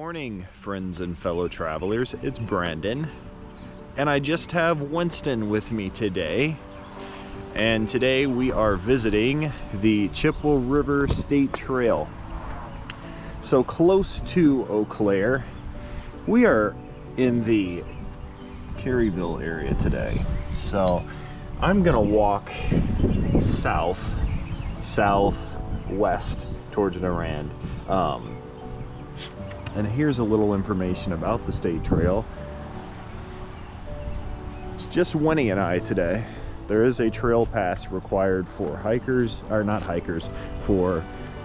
morning, friends and fellow travelers. It's Brandon, and I just have Winston with me today. And today we are visiting the Chippewa River State Trail. So close to Eau Claire, we are in the Caryville area today. So I'm gonna walk southwest towards Durand. And here's a little information about the state trail. It's just Winnie and I today. There is a trail pass required for hikers, or not hikers, for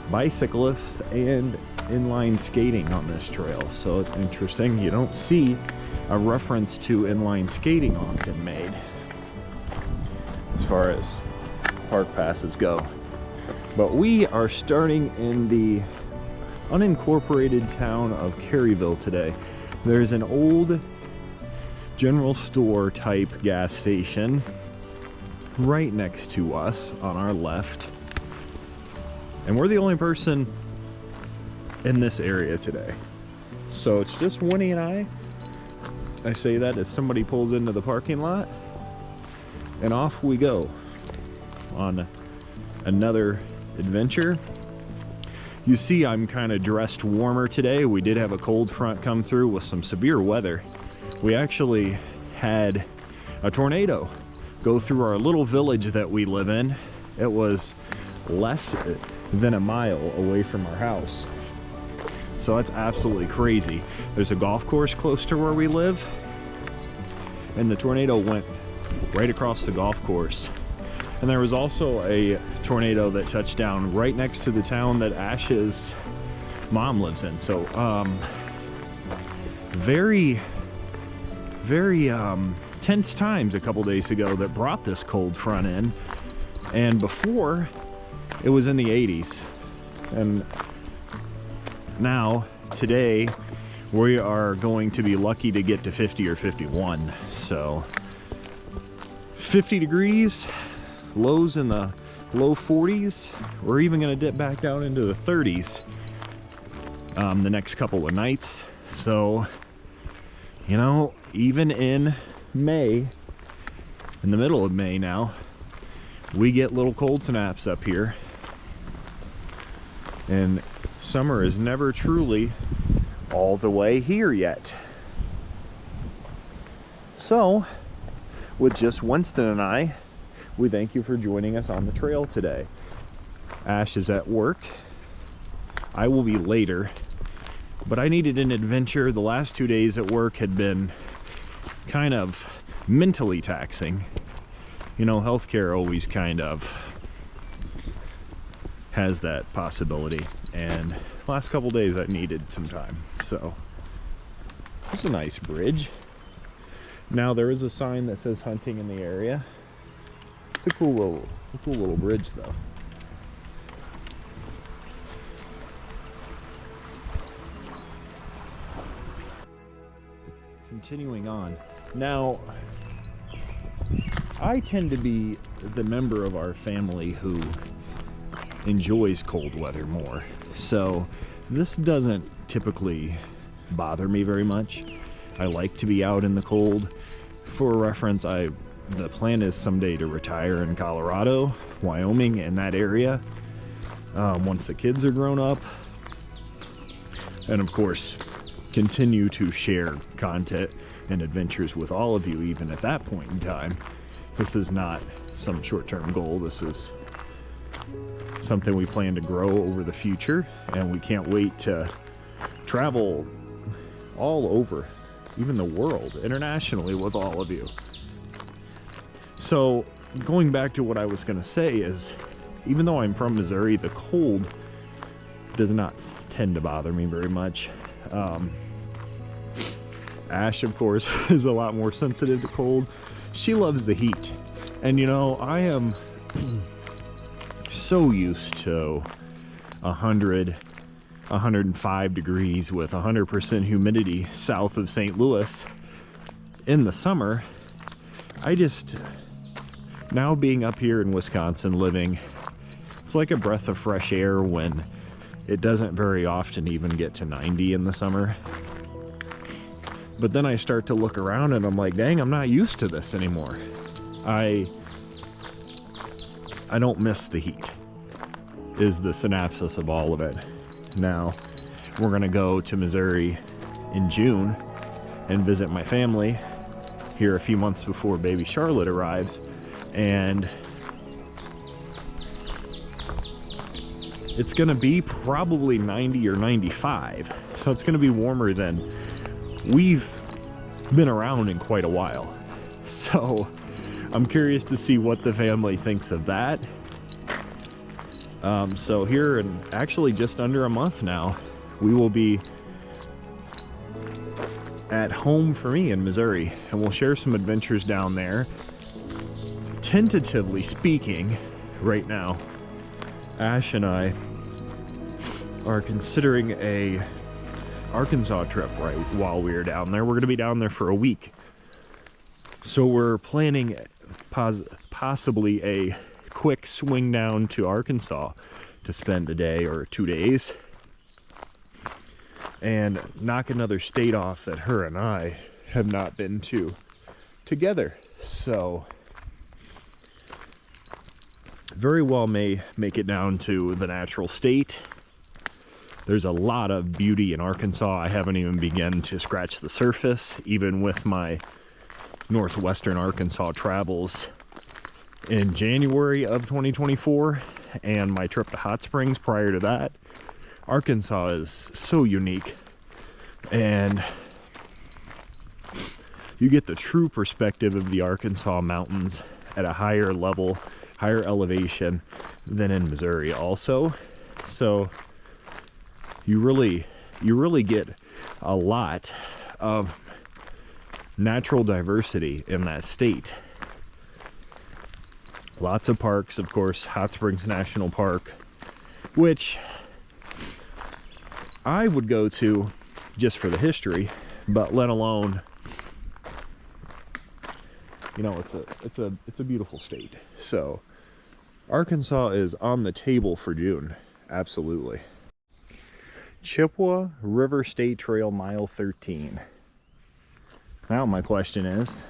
bicyclists and inline skating on this trail. So it's interesting. You don't see a reference to inline skating often made as far as park passes go. But we are starting in the unincorporated town of Caryville today. There's an old general store type gas station right next to us on our left, and we're the only person in this area today. So it's just Winnie and I say that as somebody pulls into the parking lot, and off we go on another adventure. You see, I'm kind of dressed warmer today. We did have a cold front come through with some severe weather. We actually had a tornado go through our little village that we live in. It was less than a mile away from our house. So that's absolutely crazy. There's a golf course close to where we live, and the tornado went right across the golf course. And there was also a tornado that touched down right next to the town that Ash's mom lives in. So very tense times a couple days ago that brought this cold front in. And before, it was in the 80s. And now, today, we are going to be lucky to get to 50 or 51. So 50 degrees, lows in the low 40s. We're even going to dip back down into the 30s the next couple of nights. So, you know, even in May, in the middle of May now, we get little cold snaps up here. And summer is never truly all the way here yet. So, with just Winston and I, we thank you for joining us on the trail today. Ash is at work. I will be later, but I needed an adventure. The last 2 days at work had been kind of mentally taxing. You know, healthcare always kind of has that possibility, and last couple days I needed some time. So it's a nice bridge. Now there is a sign that says hunting in the area. It's a cool little bridge though. Continuing on. Now, I tend to be the member of our family who enjoys cold weather more. So this doesn't typically bother me very much. I like to be out in the cold. For reference, the plan is someday to retire in Colorado, Wyoming, in that area, once the kids are grown up. And of course, continue to share content and adventures with all of you, even at that point in time. This is not some short-term goal. This is something we plan to grow over the future, and we can't wait to travel all over, even the world, internationally, with all of you. So going back to what I was going to say is, even though I'm from Missouri, the cold does not tend to bother me very much. Ash, of course, is a lot more sensitive to cold. She loves the heat. And you know, I am so used to 105 degrees with 100% humidity south of St. Louis in the summer. Now being up here in Wisconsin living, it's like a breath of fresh air when It doesn't very often even get to 90 in the summer. But then I start to look around and I'm like, dang, I'm not used to this anymore. I don't miss the heat, is the synopsis of all of it. Now, we're gonna go to Missouri in June and visit my family here a few months before baby Charlotte arrives, and it's gonna be probably 90 or 95, so it's gonna be warmer than we've been around in quite a while. So I'm curious to see what the family thinks of that. So here in actually just under a month now, we will be at home for me in Missouri, and we'll share some adventures down there. Tentatively speaking, right now, Ash and I are considering a Arkansas trip right while we're down there. We're going to be down there for a week. So we're planning possibly a quick swing down to Arkansas to spend a day or 2 days and knock another state off that her and I have not been to together. So very well may make it down to the natural state. There's a lot of beauty in Arkansas. I haven't even begun to scratch the surface, even with my northwestern Arkansas travels in January of 2024 and my trip to Hot Springs prior to that. Arkansas is so unique, and you get the true perspective of the Arkansas mountains at a higher level, higher elevation than in Missouri also. So you really get a lot of natural diversity in that state. Lots of parks, of course, Hot Springs National Park, which I would go to just for the history, but let alone, you know, it's a beautiful state. So Arkansas is on the table for June, absolutely. Chippewa River State Trail, mile 13. Now my question is,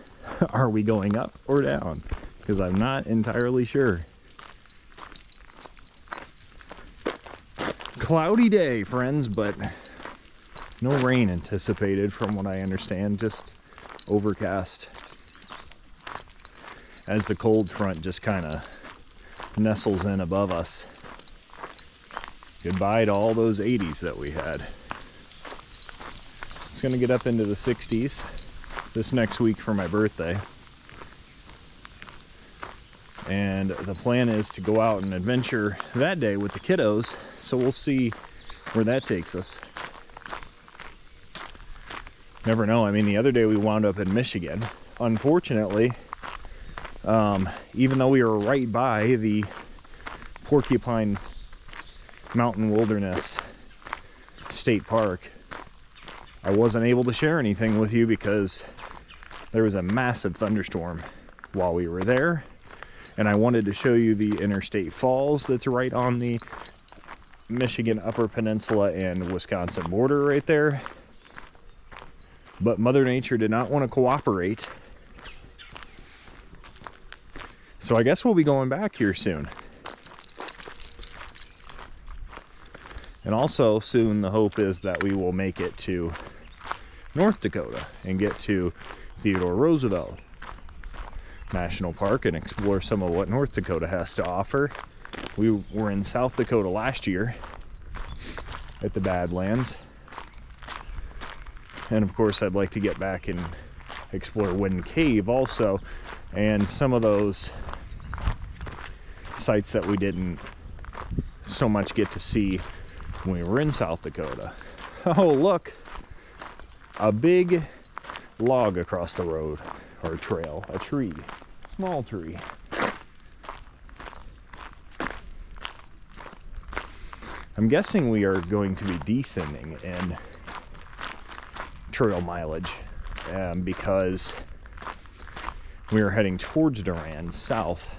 are we going up or down? Because I'm not entirely sure. Cloudy day, friends, but no rain anticipated from what I understand, just overcast as the cold front just kind of nestles in above us. Goodbye to all those 80s that we had. It's going to get up into the 60s this next week for my birthday. And the plan is to go out and adventure that day with the kiddos, so we'll see where that takes us. Never know. I mean, the other day we wound up in Michigan. Unfortunately, even though we were right by the Porcupine Mountain Wilderness State Park, I wasn't able to share anything with you because there was a massive thunderstorm while we were there, and I wanted to show you the Interstate Falls that's right on the Michigan Upper Peninsula and Wisconsin border right there. But Mother Nature did not want to cooperate, so I guess we'll be going back here soon. And also soon the hope is that we will make it to North Dakota and get to Theodore Roosevelt National Park and explore some of what North Dakota has to offer. We were in South Dakota last year at the Badlands. And of course I'd like to get back and explore Wind Cave also, and some of those sites that we didn't so much get to see when we were in South Dakota. Oh, look, a big log across the road, or trail, a tree, small tree. I'm guessing we are going to be descending in trail mileage because we are heading towards Durand, south,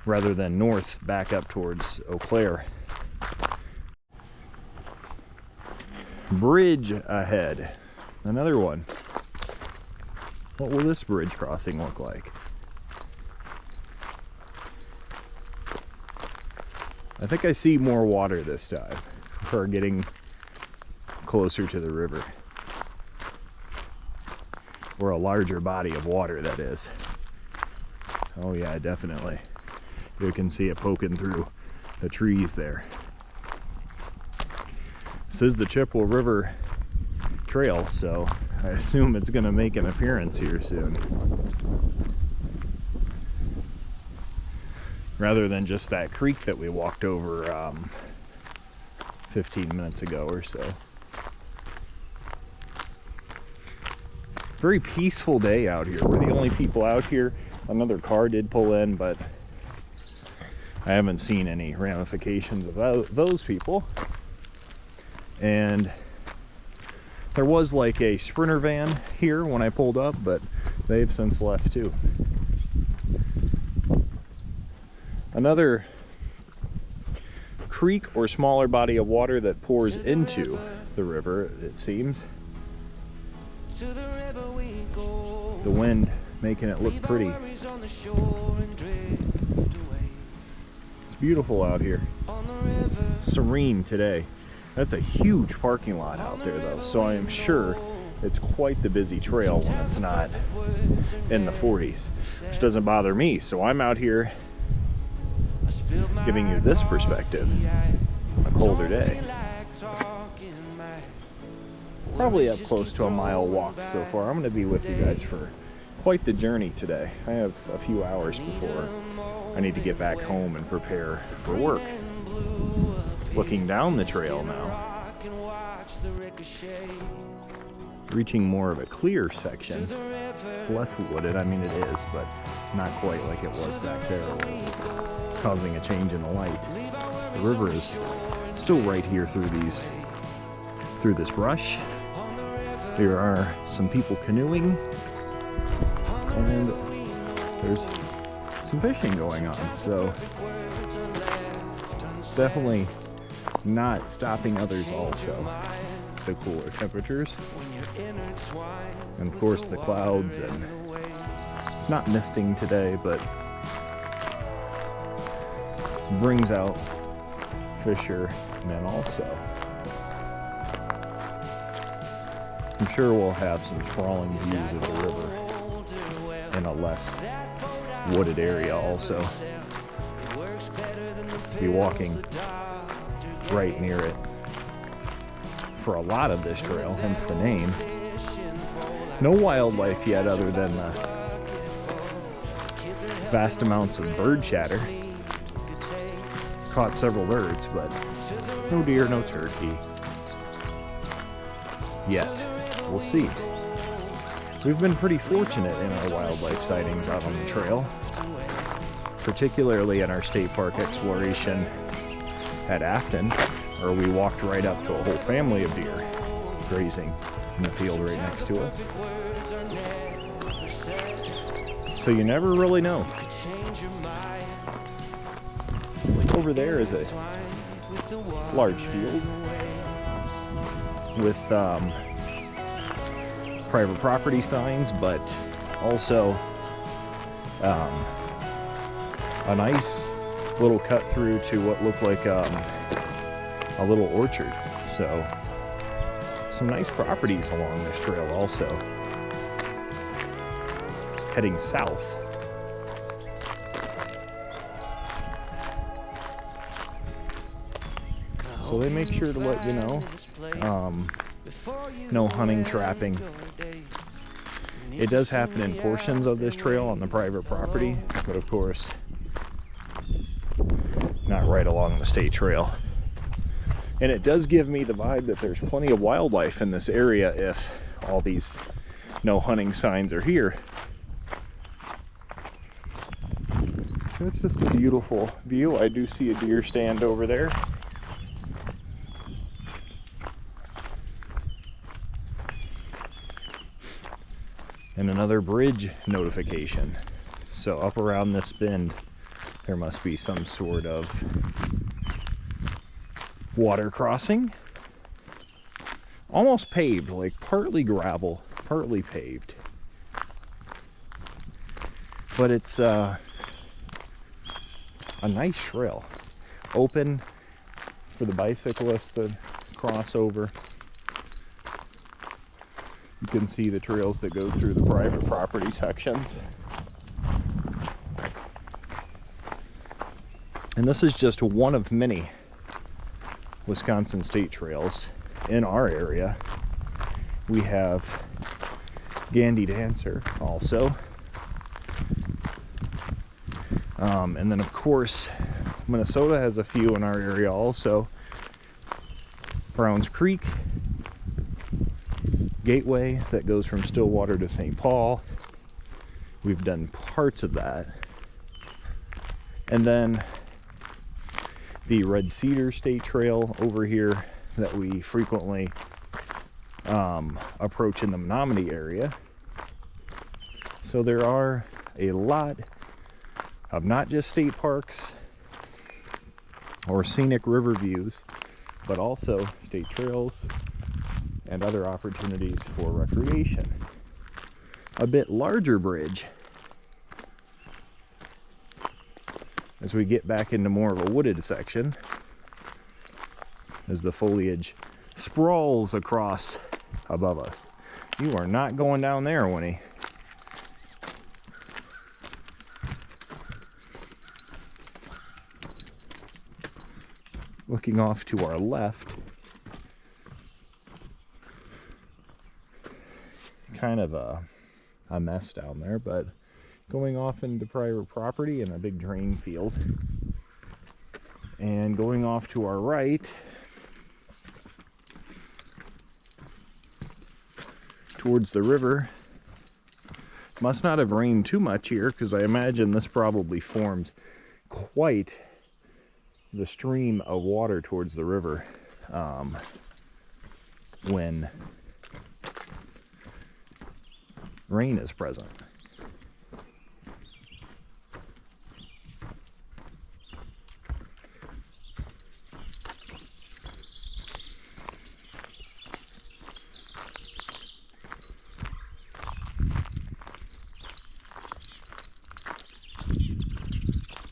rather than north back up towards Eau Claire. Bridge ahead. Another one. What will this bridge crossing look like? I think I see more water this time for getting closer to the river. Or a larger body of water, that is. Oh yeah, definitely. You can see it poking through the trees there. This is the Chippewa River Trail, so I assume it's going to make an appearance here soon. Rather than just that creek that we walked over 15 minutes ago or so. Very peaceful day out here. We're the only people out here. Another car did pull in, but I haven't seen any ramifications of those people. And there was like a Sprinter van here when I pulled up, but they've since left too. Another creek or smaller body of water that pours into the river, it seems. The wind making it look pretty. It's beautiful out here. Serene today. That's a huge parking lot out there though, so I am sure it's quite the busy trail when it's not in the 40s, which doesn't bother me. So I'm out here giving you this perspective on a colder day. Probably up close to a mile walk so far. I'm going to be with you guys for quite the journey today. I have a few hours before I need to get back home and prepare for work. Looking down the trail now, reaching more of a clear section, less wooded. I mean, it is, but not quite like it was back there where it was causing a change in the light. The river is still right here through this brush. There are some people canoeing, and there's some fishing going on, so definitely not stopping others also. The cooler temperatures, and of course the clouds, and it's not misting today, but brings out fishermen also. I'm sure we'll have some sprawling views of the river in a less wooded area also. Be walking right near it for a lot of this trail, hence the name. No wildlife yet other than the vast amounts of bird chatter. Caught several birds, but no deer, no turkey yet. We'll see. We've been pretty fortunate in our wildlife sightings out on the trail, particularly in our state park exploration at Afton, where we walked right up to a whole family of deer grazing in the field right next to us. So you never really know. Over there is a large field with private property signs, but also a nice little cut through to what looked like a little orchard. So some nice properties along this trail also. Heading south. So they make sure to let you know, no hunting, trapping. It does happen in portions of this trail on the private property, but of course, not right along the state trail. And it does give me the vibe that there's plenty of wildlife in this area if all these no hunting signs are here. It's just a beautiful view. I do see a deer stand over there. And another bridge notification. So up around this bend, there must be some sort of water crossing. almost paved, like partly gravel, partly paved. But it's a nice trail, open for the bicyclists to cross over. You can see the trails that go through the private property sections. And this is just one of many Wisconsin state trails in our area. We have Gandy Dancer also. And then of course, Minnesota has a few in our area also. Browns Creek, Gateway that goes from Stillwater to St. Paul. We've done parts of that. And then the Red Cedar State Trail over here that we frequently approach in the Menominee area. So there are a lot of not just state parks or scenic river views, but also state trails and other opportunities for recreation. A bit larger bridge as we get back into more of a wooded section, as the foliage sprawls across above us. You are not going down there, Winnie. Looking off to our left, kind of a mess down there, but going off into private property and a big drain field. And going off to our right, towards the river. Must not have rained too much here, because I imagine this probably formed quite the stream of water towards the river when rain is present.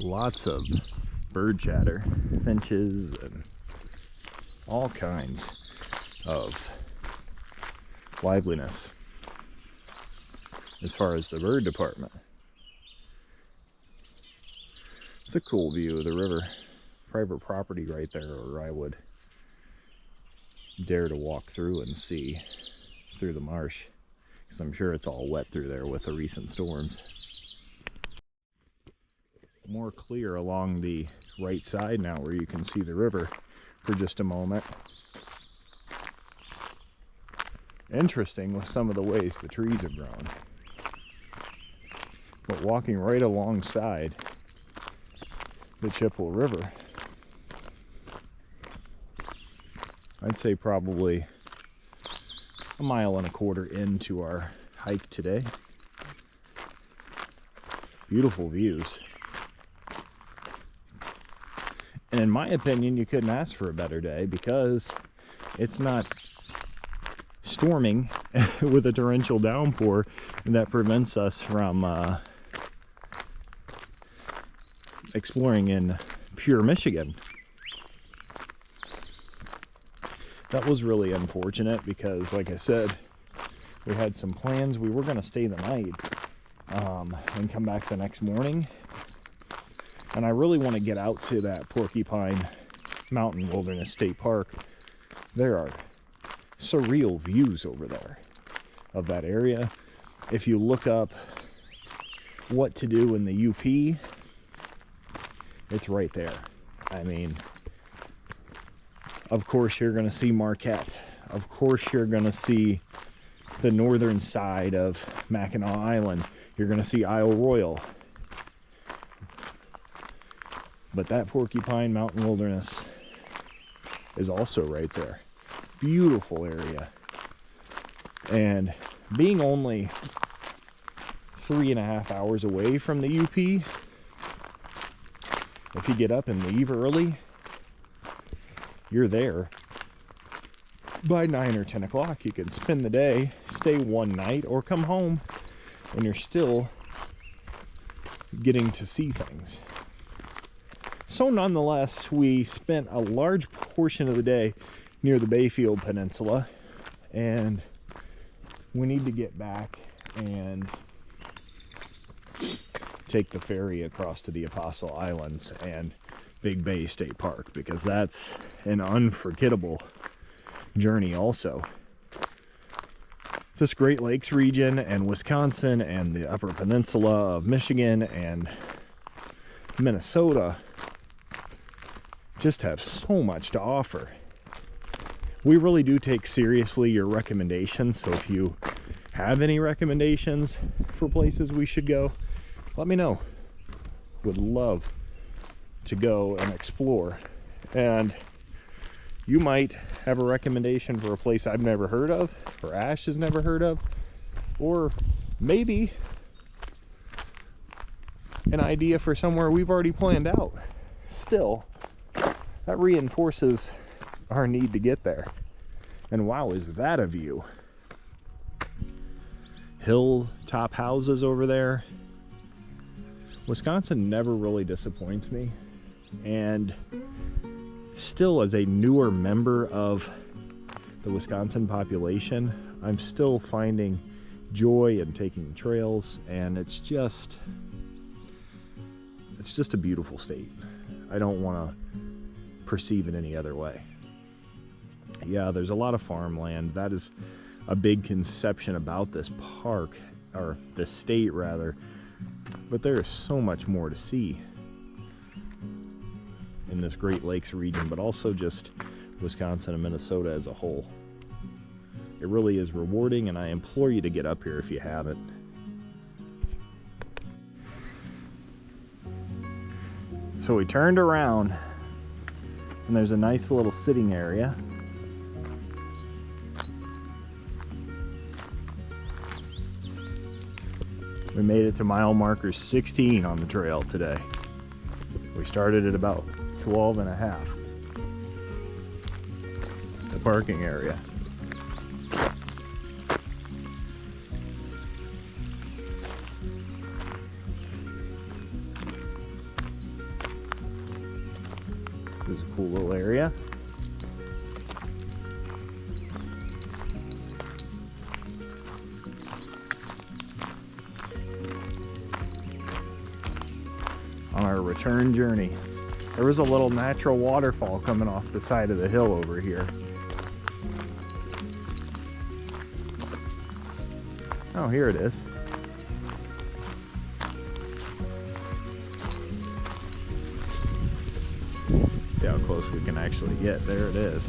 Lots of bird chatter, finches, and all kinds of liveliness as far as the bird department. It's a cool view of the river. Private property right there, or I would dare to walk through and see through the marsh, because I'm sure it's all wet through there with the recent storms. More clear along the right side now, where you can see the river for just a moment. Interesting with some of the ways the trees have grown. But walking right alongside the Chippewa River, I'd say probably 1.25 miles into our hike today. Beautiful views. And in my opinion, you couldn't ask for a better day, because it's not storming with a torrential downpour that prevents us from exploring in pure Michigan. That was really unfortunate, because like I said, we had some plans. We were going to stay the night and come back the next morning. And I really want to get out to that Porcupine Mountain Wilderness State Park. There are surreal views over there of that area. If you look up what to do in the UP, it's right there. I mean, of course you're going to see Marquette. Of course you're going to see the northern side of Mackinac Island. You're going to see Isle Royale. But that Porcupine Mountain Wilderness is also right there. Beautiful area. And being only 3.5 hours away from the UP, if you get up and leave early, you're there by 9 or 10 o'clock, you can spend the day, stay one night, or come home and you're still getting to see things. So nonetheless, we spent a large portion of the day near the Bayfield Peninsula, and we need to get back and take the ferry across to the Apostle Islands and Big Bay State Park, because that's an unforgettable journey also. This Great Lakes region and Wisconsin and the Upper Peninsula of Michigan and Minnesota just have so much to offer. We really do take seriously your recommendations, so if you have any recommendations for places we should go, let me know. Would love to go and explore. And you might have a recommendation for a place I've never heard of, or Ash has never heard of, or maybe an idea for somewhere we've already planned out. Still, that reinforces our need to get there. And wow, is that a view? Hilltop houses over there. Wisconsin never really disappoints me, and still, as a newer member of the Wisconsin population, I'm still finding joy in taking trails, and it's just a beautiful state. I don't want to perceive it any other way. Yeah, there's a lot of farmland. That is a big conception about this park, or this state rather, but there is so much more to see in this Great Lakes region, but also just Wisconsin and Minnesota as a whole. It really is rewarding, and I implore you to get up here if you haven't. So we turned around, and there's a nice little sitting area. We made it to mile marker 16 on the trail today. We started at about 12 and a half. The parking area. This is a cool little area. On our return journey, there was a little natural waterfall coming off the side of the hill over here. Oh, here it is. See how close we can actually get. There it is.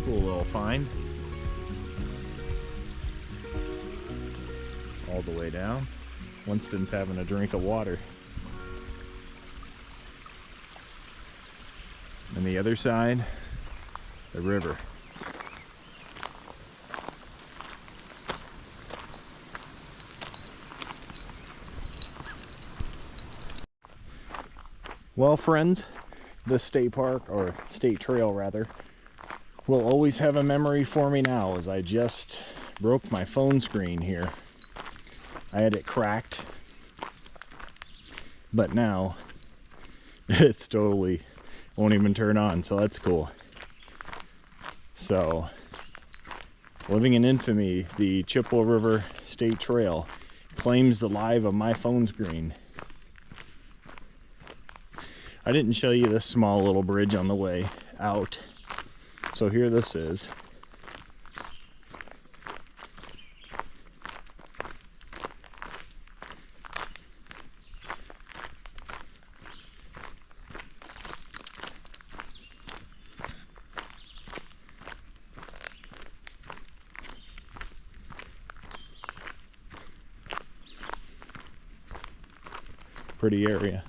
Cool little find. All the way down. Winston's having a drink of water. And the other side, the river. Well, friends, this state park, or state trail rather, will always have a memory for me now, as I just broke my phone screen here. I had it cracked, but now it's totally won't even turn on, so that's cool. So, living in infamy, the Chippewa River State Trail claims the life of my phone screen. I didn't show you this small little bridge on the way out, so here this is. Pretty area.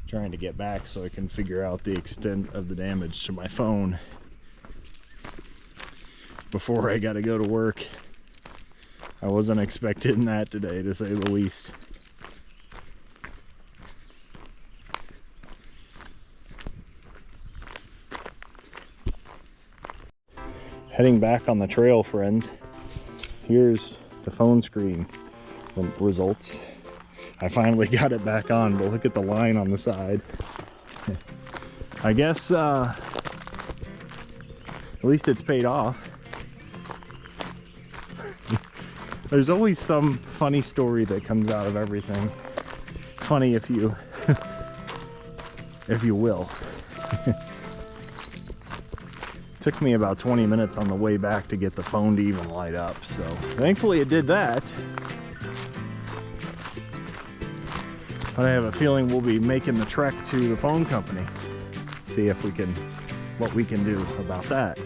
Trying to get back so I can figure out the extent of the damage to my phone before I gotta go to work. I wasn't expecting that today, to say the least. Heading back on the trail, friends. Here's the phone screen results. I finally got it back on, but look at the line on the side. I guess at least it's paid off. There's always some funny story that comes out of everything. Funny if you if you will. Took me about 20 minutes on the way back to get the phone to even light up, so thankfully it did that. But I have a feeling we'll be making the trek to the phone company. See if we can, what we can do about that.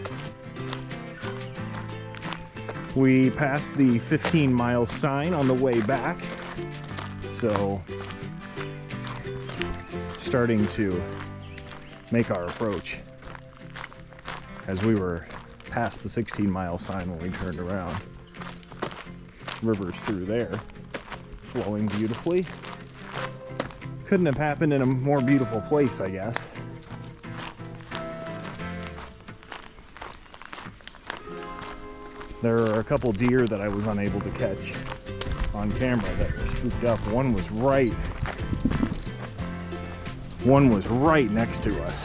We passed the 15-mile sign on the way back, so starting to make our approach, as we were past the 16-mile sign when we turned around. River's through there, flowing beautifully. Couldn't have happened in a more beautiful place, I guess. There are a couple deer that I was unable to catch on camera that were spooked up. One was right next to us,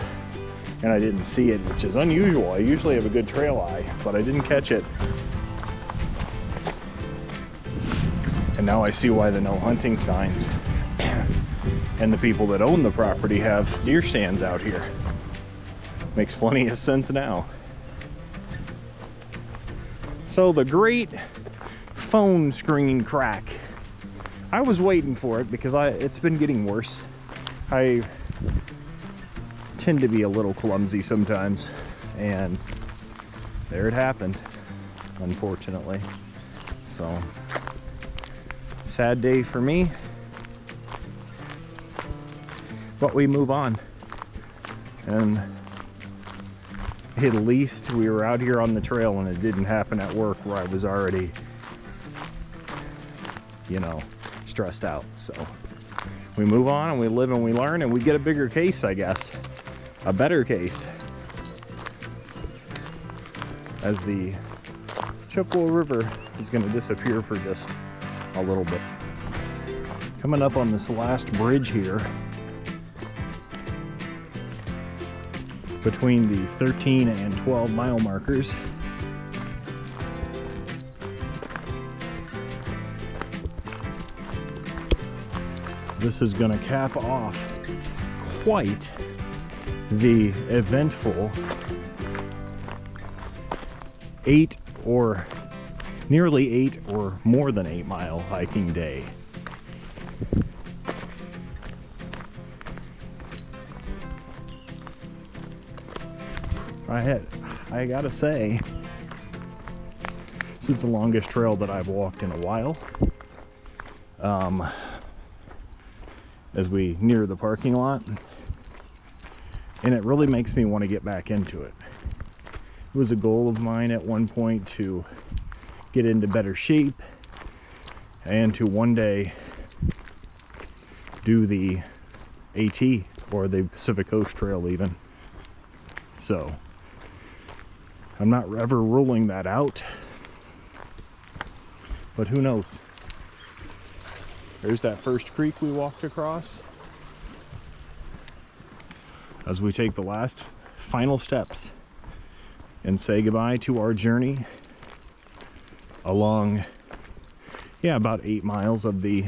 and I didn't see it, which is unusual. I usually have a good trail eye, but I didn't catch it. And now I see why the no hunting signs and the people that own the property have deer stands out here. Makes plenty of sense now. So the great phone screen crack. I was waiting for it because it's been getting worse. I tend to be a little clumsy sometimes, and there it happened, unfortunately. So, sad day for me, but we move on. And at least we were out here on the trail and it didn't happen at work where I was already, you know, stressed out. So we move on and we live and we learn, and we get a bigger case, I guess. A better case. As the Chippewa River is going to disappear for just a little bit. Coming up on this last bridge here, between the 13 and 12 mile markers. This is going to cap off quite the eventful 8 or nearly 8 or more than 8 mile hiking day. I gotta say, this is the longest trail that I've walked in a while. As we near the parking lot, and it really makes me want to get back into it. It was a goal of mine at one point to get into better shape and to one day do the AT or the Pacific Coast Trail even. So I'm not ever ruling that out, but who knows? There's that first creek we walked across as we take the last final steps and say goodbye to our journey along, about 8 miles of the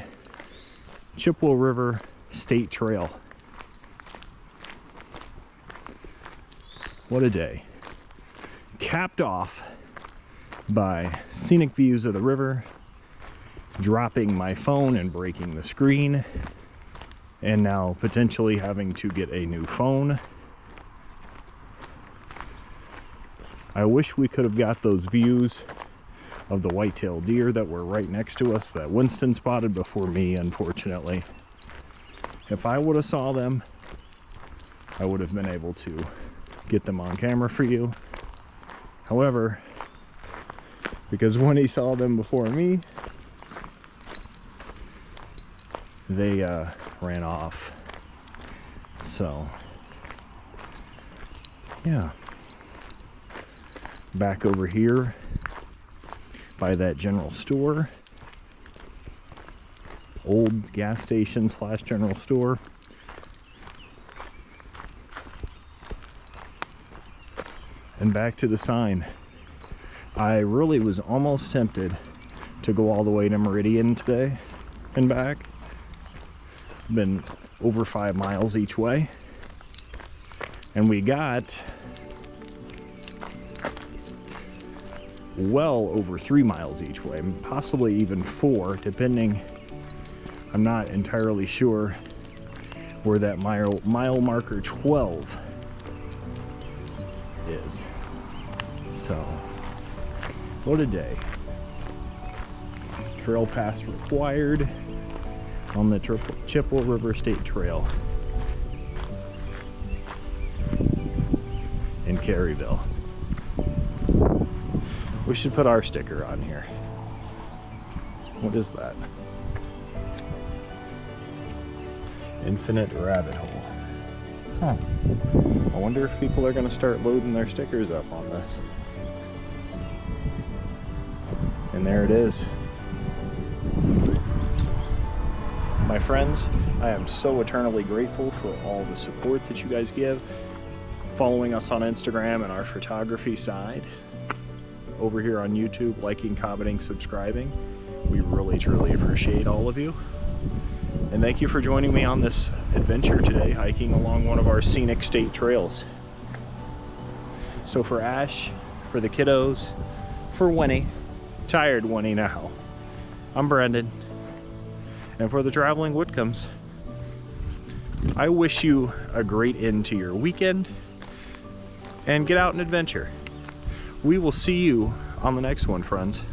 Chippewa River State Trail. What a day. Capped off by scenic views of the river, dropping my phone and breaking the screen, and now potentially having to get a new phone. I wish we could have got those views of the white-tailed deer that were right next to us that Winston spotted before me, unfortunately. If I would have saw them, I would have been able to get them on camera for you. However, because when he saw them before me, they ran off. So yeah, back over here by that general store, old gas station slash general store. And back to the sign. I really was almost tempted to go all the way to Meridian today and back. Been over 5 miles each way. And we got well over 3 miles each way, possibly even 4, depending. I'm not entirely sure where that mile marker 12 is. So, what a day. Trail pass required on the Chippewa River State Trail in Caryville. We should put our sticker on here. What is that? Infinite rabbit hole. Huh. I wonder if people are going to start loading their stickers up on this. And there it is. My friends, I am so eternally grateful for all the support that you guys give, following us on Instagram and our photography side, over here on YouTube, liking, commenting, subscribing. We really, truly appreciate all of you. And thank you for joining me on this adventure today, hiking along one of our scenic state trails. So for Ash, for the kiddos, for Winnie, tired Winnie now, I'm Brendan. And for the traveling Whitcombs, I wish you a great end to your weekend and get out and adventure. We will see you on the next one, friends.